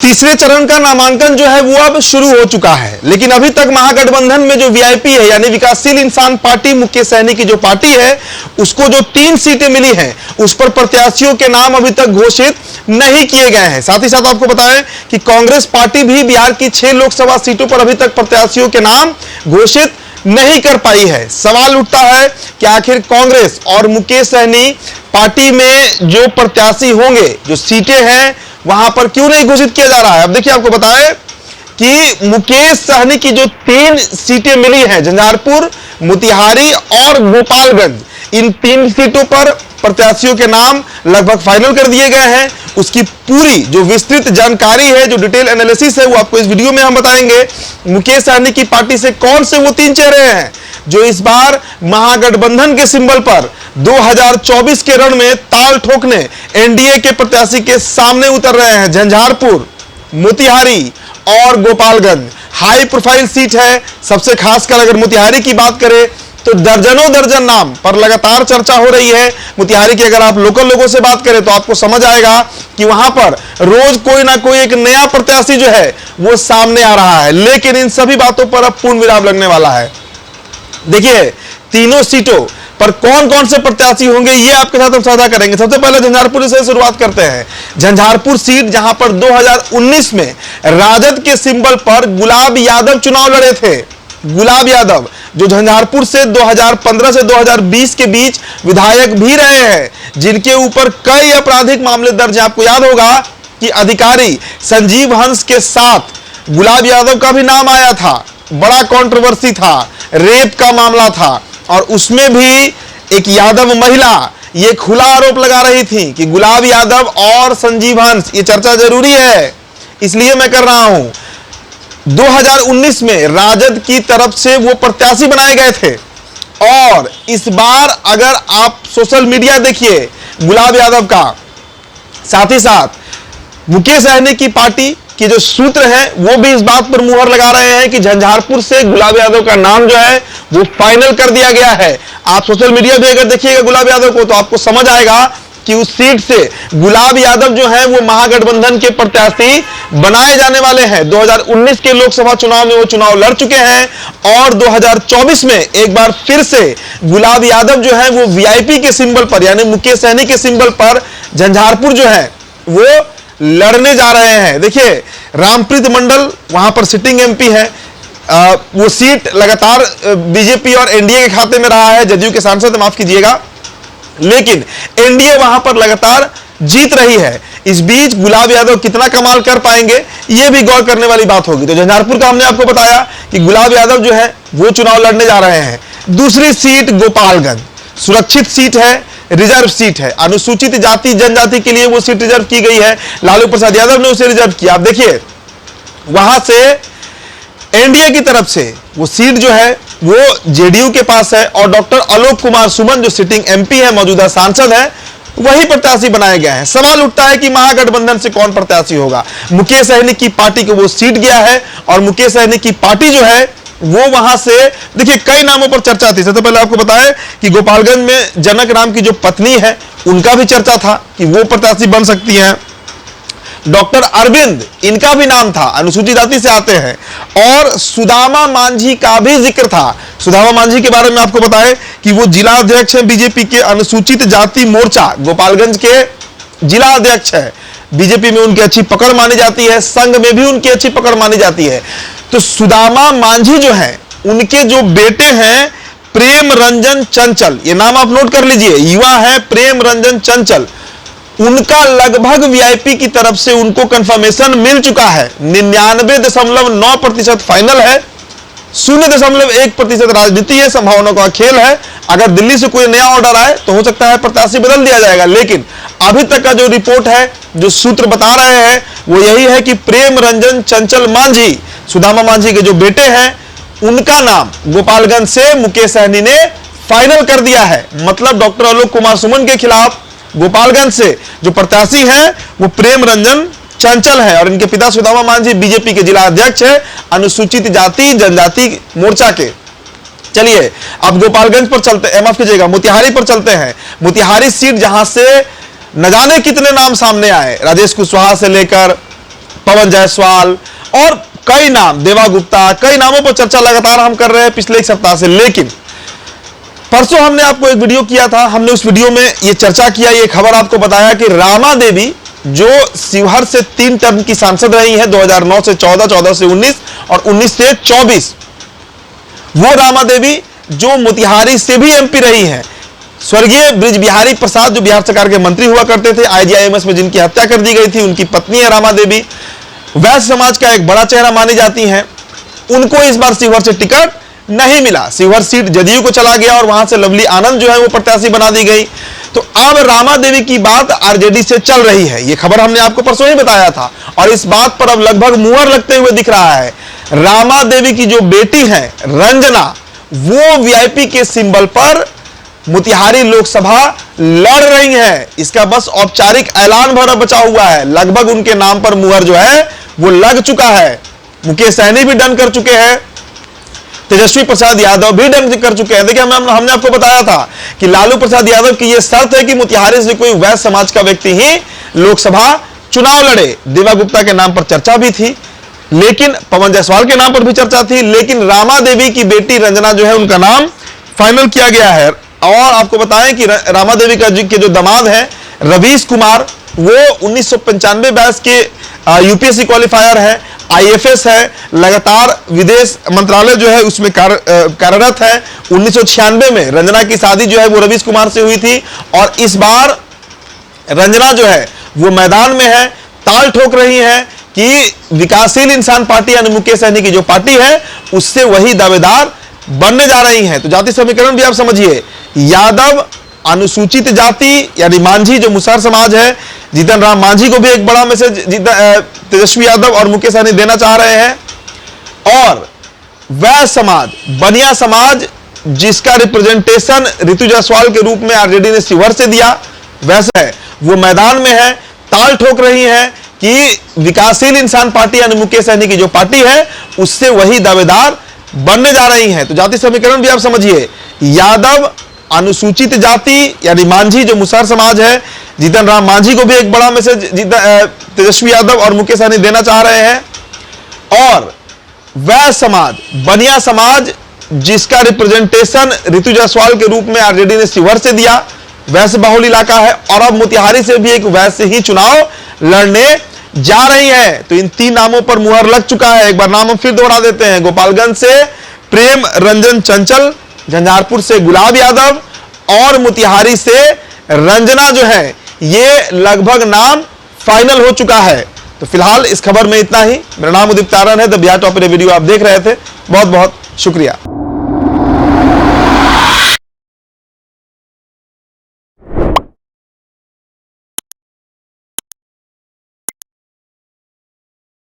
तीसरे चरण का नामांकन जो है वो अब शुरू हो चुका है, लेकिन अभी तक महागठबंधन में जो वीआईपी है यानी विकासशील इंसान पार्टी मुकेश सहनी की जो पार्टी है उसको जो 3 सीटें मिली हैं उस पर प्रत्याशियों के नाम अभी तक घोषित नहीं किए गए हैं। साथ ही साथ आपको बताएं कि कांग्रेस पार्टी भी बिहार की 6 लोकसभा सीटों पर अभी तक प्रत्याशियों के नाम घोषित नहीं कर पाई है। सवाल उठता है कि आखिर कांग्रेस और मुकेश सहनी पार्टी में जो प्रत्याशी होंगे, जो सीटें हैं वहां पर क्यों नहीं घोषित किया जा रहा है। अब देखिए आपको बताएं कि मुकेश सहनी की जो 3 सीटें मिली हैं, झंझारपुर, मोतिहारी और गोपालगंज, इन 3 सीटों पर प्रत्याशियों के नाम लगभग फाइनल कर दिए गए हैं। उसकी पूरी जो विस्तृत जानकारी है, जो डिटेल एनालिसिस है, वो आपको इस वीडियो में हम बताएंगे। मुकेश सहनी की पार्टी से कौन से वो 3 चेहरे हैं जो इस बार महागठबंधन के सिंबल पर 2024 के रण में ताल ठोकने एनडीए के प्रत्याशी के सामने उतर रहे हैं। झंझारपुर, मोतिहारी और गोपालगंज हाई प्रोफाइल सीट है। सबसे खासकर अगर मोतिहारी की बात करें तो दर्जनों दर्जन नाम पर लगातार चर्चा हो रही है। मोतिहारी की अगर आप लोकल लोगों से बात करें तो आपको समझ आएगा कि वहां पर रोज कोई ना कोई एक नया प्रत्याशी जो है वो सामने आ रहा है। लेकिन इन सभी बातों पर अब पूर्ण विराम लगने वाला है। देखिए, तीनों सीटों पर कौन कौन से प्रत्याशी होंगे ये आपके साथ हम साझा करेंगे। सबसे पहले झंझारपुर से शुरुआत करते हैं। झंझारपुर सीट जहां पर 2019 में राजद के सिंबल पर गुलाब यादव चुनाव लड़े थे। गुलाब यादव जो झंझारपुर से 2015 से 2020 के बीच विधायक भी रहे हैं, जिनके ऊपर कई आपराधिक मामले दर्ज हैं। आपको याद होगा कि अधिकारी संजीव हंस के साथ गुलाब यादव का भी नाम आया था, बड़ा कंट्रोवर्सी था, रेप का मामला था और उसमें भी एक यादव महिला ये खुला आरोप लगा रही थी कि गुलाब यादव और संजीव हंस, ये चर्चा जरूरी है इसलिए मैं कर रहा हूं। 2019 में राजद की तरफ से वो प्रत्याशी बनाए गए थे और इस बार अगर आप सोशल मीडिया देखिए गुलाब यादव का, साथ ही साथ मुकेश सहनी की पार्टी कि जो सूत्र हैं वो भी इस बात पर मुहर लगा रहे हैं कि झंझारपुर से गुलाब यादव का नाम जो है वो फाइनल कर दिया गया है। आप सोशल मीडिया पे अगर देखिएगा गुलाब यादव को तो आपको समझ आएगा कि उस सीट से गुलाब यादव जो है वो महागठबंधन के प्रत्याशी बनाए जाने वाले हैं। 2019 के लोकसभा चुनाव में वो चुनाव लड़ चुके हैं और 2024 में एक बार फिर से गुलाब यादव जो है वो वीआईपी के सिंबल पर यानी मुकेश सहनी के सिंबल पर झंझारपुर जो है वो लड़ने जा रहे हैं। देखिए, रामप्रीत मंडल वहां पर सिटिंग एमपी है। वो सीट लगातार बीजेपी और एनडीए के खाते में रहा है, जदयू के सांसद माफ कीजिएगा, लेकिन एनडीए वहां पर लगातार जीत रही है। इस बीच गुलाब यादव कितना कमाल कर पाएंगे ये भी गौर करने वाली बात होगी। तो झंझारपुर का हमने आपको बताया कि गुलाब यादव जो है वो चुनाव लड़ने जा रहे हैं। दूसरी सीट गोपालगंज सुरक्षित सीट है, रिजर्व सीट है। अनुसूचित जाति जनजाति के लिए वो सीट रिजर्व की गई है। लालू प्रसाद यादव ने उसे रिजर्व किया। आप देखिए, वहां से एनडीए की तरफ से वो सीट जो है वो जेडीयू के पास है और डॉक्टर आलोक कुमार सुमन जो सिटिंग एमपी है, मौजूदा सांसद है, वही प्रत्याशी बनाए गए हैं। सवाल उठता है कि महागठबंधन से कौन प्रत्याशी होगा। मुकेश सहनी की पार्टी को वो सीट गया है और मुकेश सहनी की पार्टी जो है वो वहां से, देखिए, कई नामों पर चर्चा थी। सबसे पहले आपको बताएं कि गोपालगंज में जनक राम की जो पत्नी है उनका भी चर्चा था कि वो प्रत्याशी बन सकती हैं। डॉक्टर अरविंद, इनका भी नाम था, अनुसूचित जाति से आते हैं। और सुदामा मांझी का भी जिक्र था। सुदामा मांझी के बारे में आपको बताएं कि वो जिला अध्यक्ष हैं बीजेपी के अनुसूचित जाति मोर्चा, गोपालगंज के जिला अध्यक्ष है। बीजेपी में उनकी अच्छी पकड़ मानी जाती है, संघ में भी उनकी अच्छी पकड़ मानी जाती है। तो सुदामा मांझी जो है, उनके जो बेटे हैं प्रेम रंजन चंचल, ये नाम आप नोट कर लीजिए, युवा है प्रेम रंजन चंचल, उनका लगभग वीआईपी की तरफ से उनको कंफर्मेशन मिल चुका है। 99.9% फाइनल है, 0.1% राजनीति है, संभावनाओं का खेल है। अगर दिल्ली से कोई नया ऑर्डर आए तो हो सकता है प्रत्याशी बदल दिया जाएगा, लेकिन अभी तक का जो रिपोर्ट है, जो सूत्र बता रहे हैं वो यही है कि प्रेम रंजन चंचल मांझी, सुदामा मांझी के जो बेटे हैं, उनका नाम गोपालगंज से मुकेश सहनी ने फाइनल कर दिया है। मतलब डॉक्टर आलोक कुमार सुमन के खिलाफ गोपालगंज से जो प्रत्याशी हैं वो प्रेम रंजन चंचल है और इनके पिता सुदामा मांझी बीजेपी के जिला अध्यक्ष है अनुसूचित जाति जनजाति मोर्चा के। चलिए अब गोपालगंज पर चलते हैं, माफ कीजिएगा, मोतिहारी पर चलते हैं। मोतिहारी सीट जहां से न जाने कितने नाम सामने आए, राजेश कुशवाहा से लेकर पवन जायसवाल और कई नाम, देवा गुप्ता, कई नामों पर चर्चा लगातार हम कर रहे हैं पिछले एक सप्ताह से। लेकिन परसों हमने आपको एक वीडियो किया था, हमने उस वीडियो में यह चर्चा किया, ये खबर आपको बताया कि रामा देवी जो शिवहर से 3 टर्म की सांसद रही हैं, 2009 से 14, 14 से 19 और 19 से 24, वो रामा देवी जो मोतिहारी से भी एमपी रही हैं। स्वर्गीय ब्रिज बिहारी प्रसाद जो बिहार सरकार के मंत्री हुआ करते थे, IGIMS में जिनकी हत्या कर दी गई थी, उनकी पत्नी है रामा देवी, वैश्य समाज का एक बड़ा चेहरा मानी जाती हैं। उनको इस बार शिवहर से टिकट नहीं मिला, शिवहर सीट जदयू को चला गया और वहां से लवली आनंद जो है वो प्रत्याशी बना दी गई। तो अब रामा देवी की बात आरजेडी से चल रही है, ये खबर हमने आपको परसों ही बताया था और इस बात पर अब लगभग मुहर लगते हुए दिख रहा है। रामा देवी की जो बेटी है रंजना, वो वीआईपी के सिंबल पर मोतिहारी लोकसभा लड़ रही है। इसका बस औपचारिक ऐलान भर बचा हुआ है, लगभग उनके नाम पर मुहर जो है वो लग चुका है। मुकेश सहनी भी डन कर चुके हैं, तेजस्वी प्रसाद यादव भी डन कर चुके हैं। देखिए हमने आपको बताया था कि लालू प्रसाद यादव की यह शर्त है कि मोतिहारी से कोई वैश्य समाज का व्यक्ति ही लोकसभा चुनाव लड़े। देवा गुप्ता के नाम पर चर्चा भी थी, लेकिन पवन जायसवाल के नाम पर भी चर्चा थी, लेकिन रामा देवी की बेटी रंजना जो है उनका नाम फाइनल किया गया है। और आपको बताएं कि रामा देवी के जो दामाद है रवीश कुमार, वो 1995 बैच के यूपीएससी क्वालिफायर है, IFS है, लगातार विदेश मंत्रालय जो है उसमें कार्यरत है। 1996 में रंजना की शादी जो है वो रवीश कुमार से हुई थी और इस बार रंजना जो है वो मैदान में है, ताल ठोक रही है कि विकासशील इंसान पार्टी यानी मुकेश सहनी की जो पार्टी है उससे वही दावेदार बनने जा रही हैं। तो जाति समीकरण भी आप समझिए, यादव अनुसूचित जाति यानी मांझी जो मुसहर समाज है, जीतन राम मांझी को भी एक बड़ा मैसेज तेजस्वी यादव और मुकेश सहनी देना चाह रहे हैं। और वह समाज, बनिया समाज, जिसका रिप्रेजेंटेशन ऋतु जायसवाल के रूप में आरजेडी ने शिवहर से दिया, वैसे है वो मैदान में है, ताल ठोक रही है कि विकासशील इंसान पार्टी यानी मुकेश सहनी की जो पार्टी है उससे वही दावेदार बनने जा रही हैं। तो जाति समीकरण भी आप समझिए, यादव अनुसूचित जाति यानी मांझी जो मुसहर समाज है, जीतन राम मांझी को भी एक बड़ा मैसेज तेजस्वी यादव और मुकेश सहनी देना चाह रहे हैं। और वह समाज, बनिया समाज, जिसका रिप्रेजेंटेशन ऋतु जायसवाल के रूप में आरजेडी ने शिवहर से दिया, वैश्य बहुल इलाका है और अब मोतिहारी से भी एक वैश्य ही चुनाव लड़ने जा रही है। तो इन 3 नामों पर मुहर लग चुका है। एक बार नाम हम फिर दोहरा देते हैं, गोपालगंज से प्रेम रंजन चंचल, झंझारपुर से गुलाब यादव और मोतिहारी से रंजना जो है, ये लगभग नाम फाइनल हो चुका है। तो फिलहाल इस खबर में इतना ही। मेरा नाम उदित तारण है, द बिहार टॉप वीडियो आप देख रहे थे। बहुत बहुत शुक्रिया।